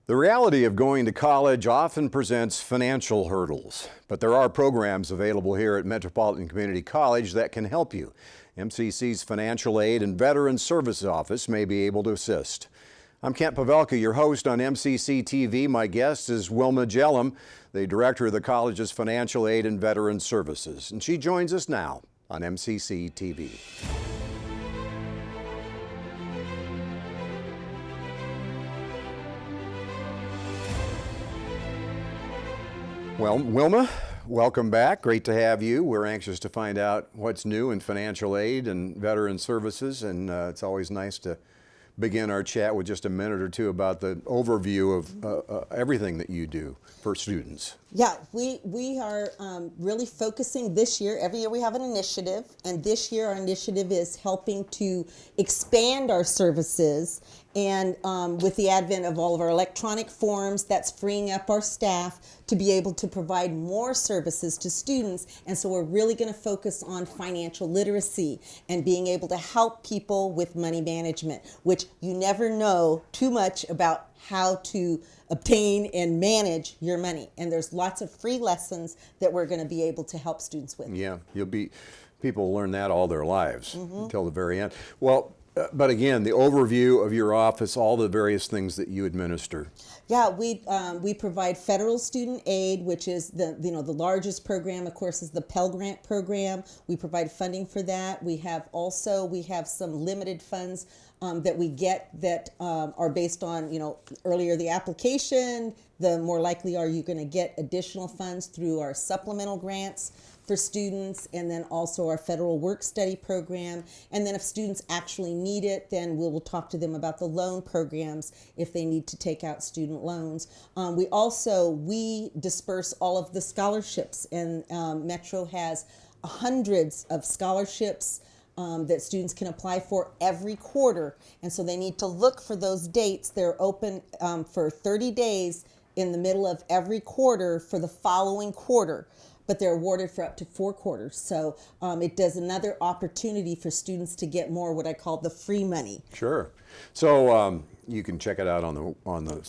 The reality of going to college often presents financial hurdles, but there are programs available here at Metropolitan Community College that can help you. MCC's Financial Aid and Veteran Services Office may be able to assist. I'm Kent Pavelka, your host on MCCTV. My guest is Wilma Hjellum, the director of the college's Financial Aid and Veteran Services, and she joins us now on MCCTV. Well, Wilma, welcome back. Great to have you. We're anxious to find out what's new in financial aid and veteran services, and it's always nice to begin our chat with just a minute or two about the overview of everything that you do for students. Yeah, we are really focusing this year. Every year we have an initiative, and this year our initiative is helping to expand our services. And with the advent of all of our electronic forms, that's freeing up our staff to be able to provide more services to students. And so we're really going to focus on financial literacy and being able to help people with money management, which you never know too much about how to obtain and manage your money. And there's lots of free lessons that we're going to be able to help students with. Yeah, people learn that all their lives until the very end. Well, but again, the overview of your office, all the various things that you administer. Yeah, we provide federal student aid, which is the largest program, of course, is the Pell Grant program. We provide funding for that. We have some limited funds that we get that are based on, earlier the application, the more likely are you going to get additional funds through our supplemental grants for students, and then also our federal work study program. And then if students actually need it, then we will talk to them about the loan programs if they need to take out student loans. We disperse all of the scholarships, and Metro has hundreds of scholarships that students can apply for every quarter. And so they need to look for those dates. They're open for 30 days in the middle of every quarter for the following quarter, but they're awarded for up to 4 quarters. So it does another opportunity for students to get more what I call the free money. Sure. So you can check it out on the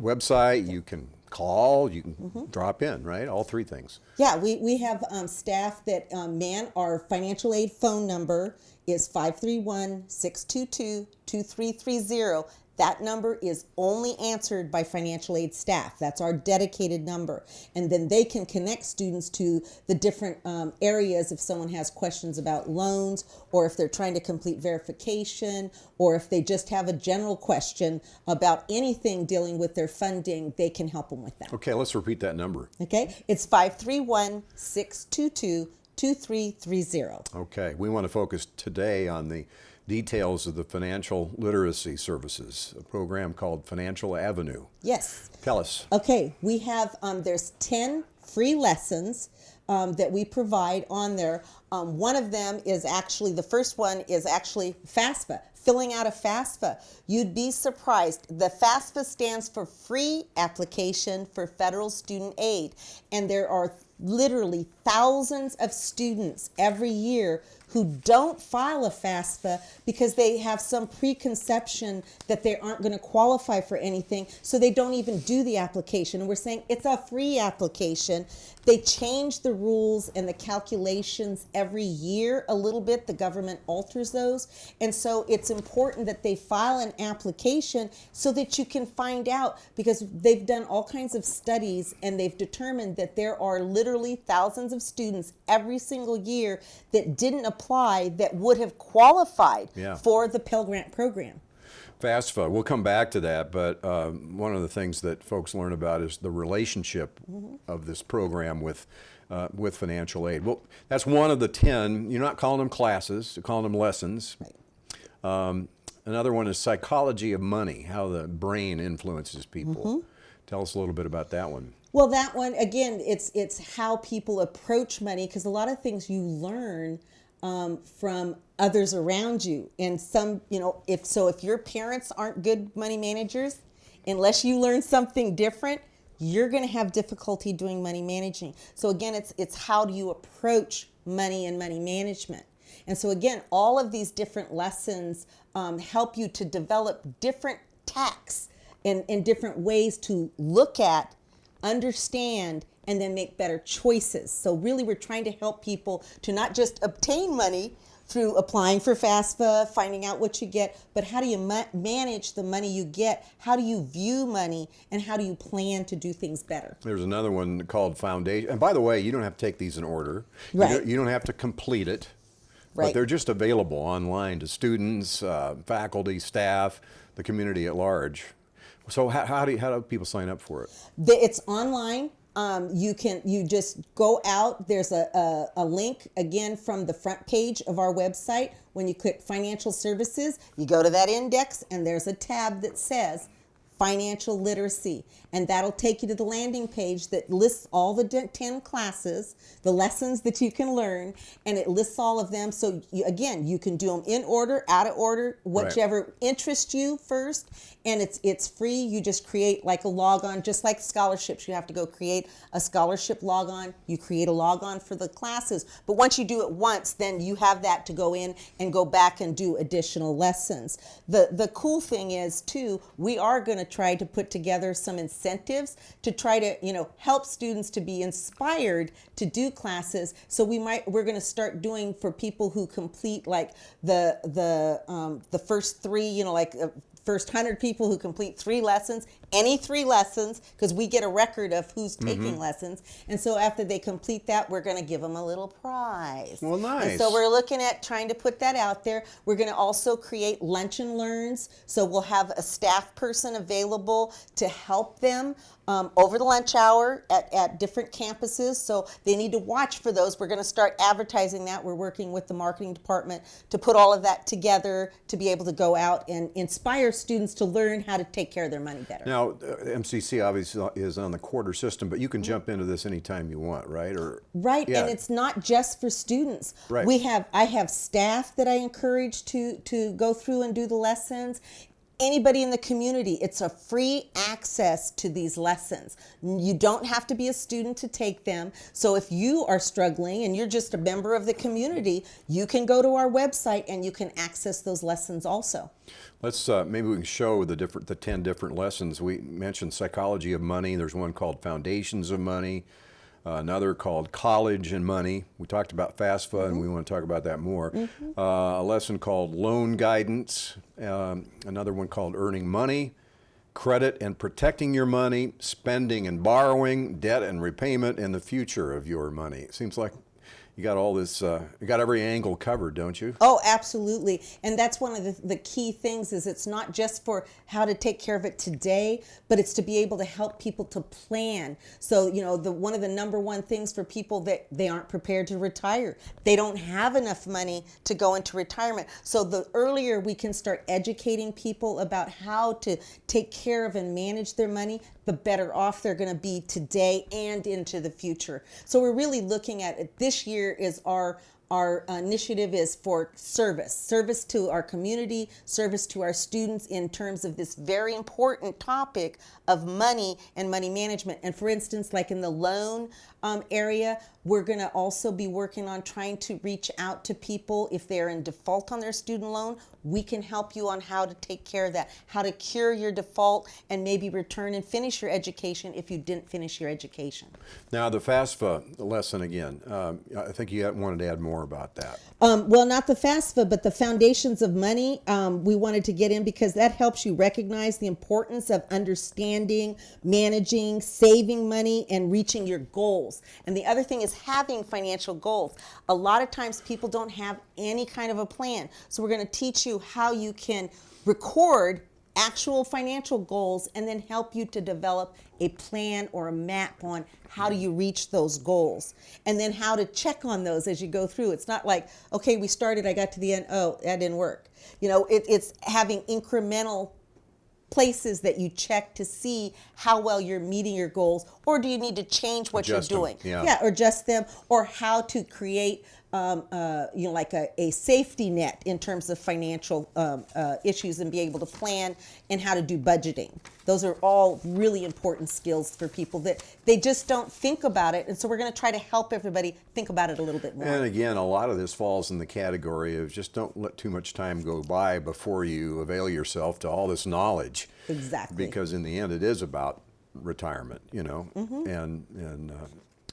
website. You can call. You can drop in. Right. All 3 things. Yeah. We have staff that man our financial aid phone number is 531-622-2330. That number is only answered by financial aid staff. That's our dedicated number. And then they can connect students to the different areas if someone has questions about loans, or if they're trying to complete verification, or if they just have a general question about anything dealing with their funding, they can help them with that. Okay, let's repeat that number. Okay, it's 531-622-2330. Okay, we want to focus today on the details of the financial literacy services, a program called Financial Avenue. Yes. Tell us. Okay, we have, there's 10 free lessons that we provide on there. One of them is the first one is actually FAFSA, filling out a FAFSA. You'd be surprised. The FAFSA stands for Free Application for Federal Student Aid. And there are literally thousands of students every year who don't file a FAFSA because they have some preconception that they aren't going to qualify for anything, so they don't even do the application. And we're saying it's a free application. They change the rules and the calculations every year a little bit. The government alters those. And so it's important that they file an application so that you can find out, because they've done all kinds of studies and they've determined that there are literally thousands of students every single year that didn't apply that would have qualified for the Pell Grant program. FAFSA, we'll come back to that, but one of the things that folks learn about is the relationship of this program with financial aid. Well, that's one of the 10. You're not calling them classes, you're calling them lessons. Right. Another one is psychology of money, how the brain influences people. Tell us a little bit about that one. Well, that one, again, it's how people approach money, because a lot of things you learn from others around you. And some, if your parents aren't good money managers, unless you learn something different, you're going to have difficulty doing money managing. So again, it's how do you approach money and money management. And so again, all of these different lessons help you to develop different tacks in different ways to look at, understand, and then make better choices. So really we're trying to help people to not just obtain money through applying for FAFSA, finding out what you get, but how do you manage the money you get? How do you view money? And how do you plan to do things better? There's another one called Foundation. And by the way, you don't have to take these in order. Right. You don't have to complete it. Right. But they're just available online to students, faculty, staff, the community at large. So how do people sign up for it? It's online. You just go out. There's a link again from the front page of our website. When you click financial services, you go to that index and there's a tab that says financial literacy, and that'll take you to the landing page that lists all the 10 classes, the lessons that you can learn, and it lists all of them. So you can do them in order, out of order, whichever interests you first, and it's free. You just create like a logon, just like scholarships. You have to go create a scholarship logon. You create a logon for the classes, but once you do it once, then you have that to go in and go back and do additional lessons. The cool thing is too, we are going to try to put together some incentives to try to help students to be inspired to do classes. So we're going to start doing for people who complete like the first three, first 100 people who complete 3 lessons, any 3 lessons, because we get a record of who's taking lessons. And so after they complete that, we're going to give them a little prize. Well, nice. And so we're looking at trying to put that out there. We're going to also create lunch and learns. So we'll have a staff person available to help them over the lunch hour at different campuses. So they need to watch for those. We're going to start advertising that. We're working with the marketing department to put all of that together to be able to go out and inspire students to learn how to take care of their money better. Now, MCC obviously is on the quarter system, but you can jump into this anytime you want, right? Right, yeah. And it's not just for students. Right. I have staff that I encourage to go through and do the lessons. Anybody in the community, it's a free access to these lessons. You don't have to be a student to take them. So if you are struggling and you're just a member of the community, you can go to our website and you can access those lessons also. Let's maybe we can show the 10 different lessons. We mentioned psychology of money. There's one called foundations of money. Another called college and money. We talked about FAFSA, and we want to talk about that more. A lesson called loan guidance. Another one called earning money, credit and protecting your money, spending and borrowing, debt and repayment, and the future of your money. It seems like you got all this, you got every angle covered, don't you? Oh, absolutely. And that's one of the key things is it's not just for how to take care of it today, but it's to be able to help people to plan. So, one of the number one things for people that they aren't prepared to retire. They don't have enough money to go into retirement. So the earlier we can start educating people about how to take care of and manage their money, the better off they're going to be today and into the future. So we're really looking at it. This year is our initiative is for service to our community, service to our students in terms of this very important topic of money and money management. And for instance, like in the loan area, we're going to also be working on trying to reach out to people if they're in default on their student loan. We can help you on how to take care of that, how to cure your default and maybe return and finish your education if you didn't finish your education. Now the FAFSA lesson again, I think you wanted to add more about that. Well, not the FAFSA, but the foundations of money. We wanted to get in because that helps you recognize the importance of understanding, managing, saving money, and reaching your goals. And the other thing is having financial goals. A lot of times people don't have any kind of a plan. So we're going to teach you how you can record actual financial goals and then help you to develop a plan or a map on how do you reach those goals and then how to check on those as you go through. It's not like, okay, we started, I got to the end, oh, that didn't work. It's having incremental places that you check to see how well you're meeting your goals, or do you need to change what you're doing? Yeah, or adjust them, or how to create like a safety net in terms of financial issues, and be able to plan and how to do budgeting. Those are all really important skills for people that they just don't think about it. And so we're going to try to help everybody think about it a little bit more. And again, a lot of this falls in the category of just don't let too much time go by before you avail yourself to all this knowledge. Exactly. Because in the end, it is about retirement, and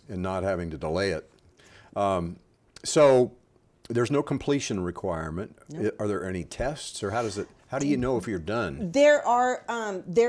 not having to delay it. So there's no completion requirement. Nope. Are there any tests, or how do you know if you're done? There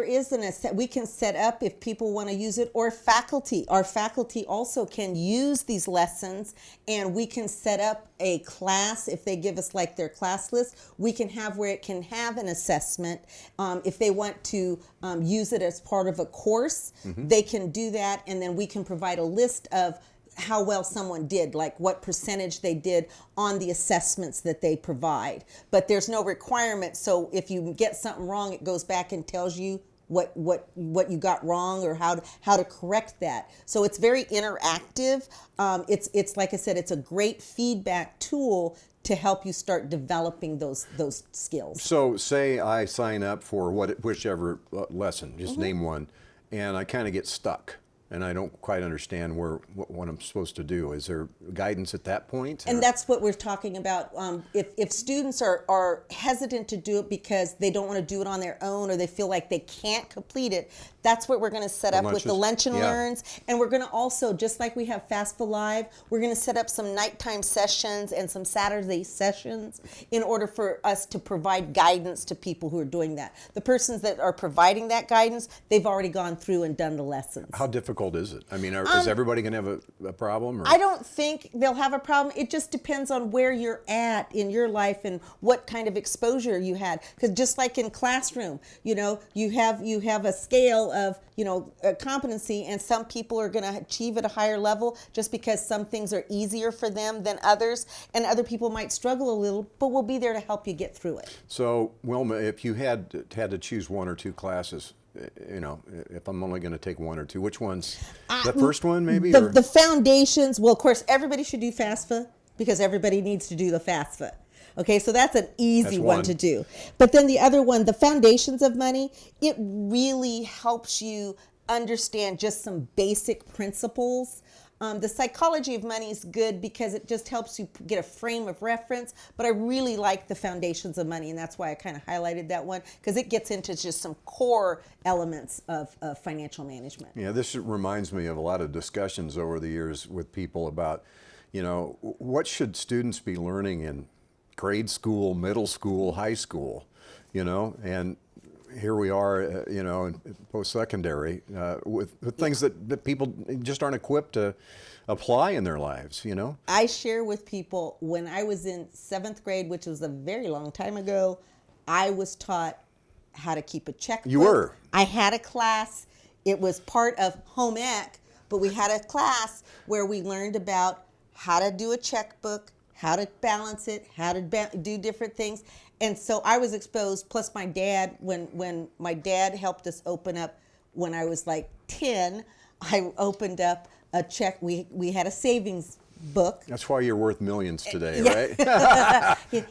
is we can set up if people want to use it, or faculty. Our faculty also can use these lessons, and we can set up a class. If they give us like their class list, we can have where it can have an assessment. If they want to use it as part of a course, they can do that, and then we can provide a list of how well someone did, like what percentage they did on the assessments that they provide. But there's no requirement, so if you get something wrong, it goes back and tells you what you got wrong, or how to correct that. So it's very interactive. It's like I said, it's a great feedback tool to help you start developing those skills. So say I sign up for whichever lesson, just name one, and I kind of get stuck, and I don't quite understand what I'm supposed to do. Is there guidance at that point? And that's what we're talking about. If students are hesitant to do it because they don't want to do it on their own, or they feel like they can't complete it, that's what we're going to set up with the Lunch and Learns. And we're going to also, just like we have FAFSA Live, we're going to set up some nighttime sessions and some Saturday sessions in order for us to provide guidance to people who are doing that. The persons that are providing that guidance, they've already gone through and done the lessons. How difficult is it? I mean, is everybody going to have a problem? Or? I don't think they'll have a problem. It just depends on where you're at in your life and what kind of exposure you had. Because just like in classroom, you have a scale of competency, and some people are going to achieve at a higher level just because some things are easier for them than others, and other people might struggle a little, but we'll be there to help you get through it. So, Wilma, if you had to choose one or two classes, if I'm only going to take one or two, which one's the first one, maybe? The foundations. Well, of course, everybody should do FAFSA because everybody needs to do the FAFSA. Okay, so that's an easy one to do. But then the other one, the foundations of money, it really helps you understand just some basic principles. The psychology of money is good because it just helps you get a frame of reference, but I really like the foundations of money, and that's why I kind of highlighted that one, because it gets into just some core elements of financial management. Yeah, this reminds me of a lot of discussions over the years with people about, what should students be learning in grade school, middle school, high school, and here we are, in post-secondary with things that people just aren't equipped to apply in their lives, I share with people, when I was in 7th grade, which was a very long time ago, I was taught how to keep a checkbook. You were? I had a class. It was part of home ec, but we had a class where we learned about how to do a checkbook, how to balance it, how to do different things. And so I was exposed, plus my dad, when my dad helped us open up, when I was like 10, I opened up a check. We had a savings book. That's why you're worth millions today, right?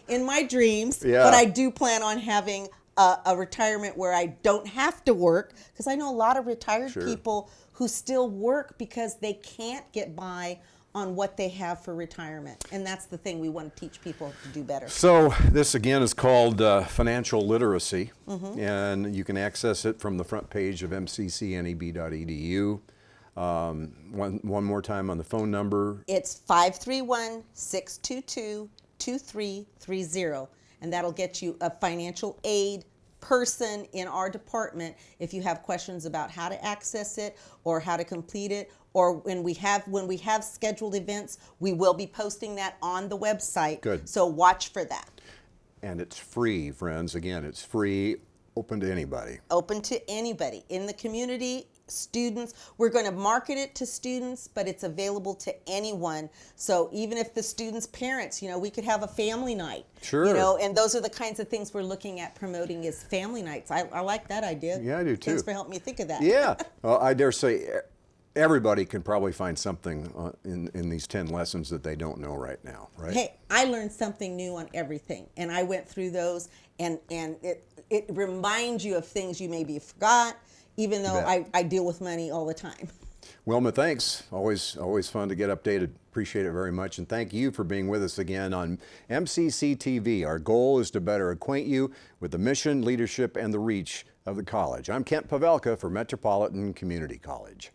In my dreams, yeah. But I do plan on having a retirement where I don't have to work, because I know a lot of retired people who still work because they can't get by on what they have for retirement. And that's the thing we want to teach people to do better. So this again is called financial literacy, and you can access it from the front page of mccneb.edu. One more time on the phone number. It's 531-622-2330, and that'll get you a financial aid person in our department if you have questions about how to access it or how to complete it, or when we have scheduled events, we will be posting that on the website. Good. So watch for that. And it's free, friends. Again, it's free, open to anybody. Open to anybody in the community. Students, we're going to market it to students, but it's available to anyone. So even if the students' parents, we could have a family night. Sure. And those are the kinds of things we're looking at promoting is family nights. I like that idea. Yeah, I do too. Thanks for helping me think of that. Yeah. Well, I dare say everybody can probably find something in these 10 lessons that they don't know right now, right? Hey, I learned something new on everything, and I went through those, and it reminds you of things you maybe forgot, even though I deal with money all the time. Wilma, thanks. Always fun to get updated. Appreciate it very much. And thank you for being with us again on MCCTV. Our goal is to better acquaint you with the mission, leadership, and the reach of the college. I'm Kent Pavelka for Metropolitan Community College.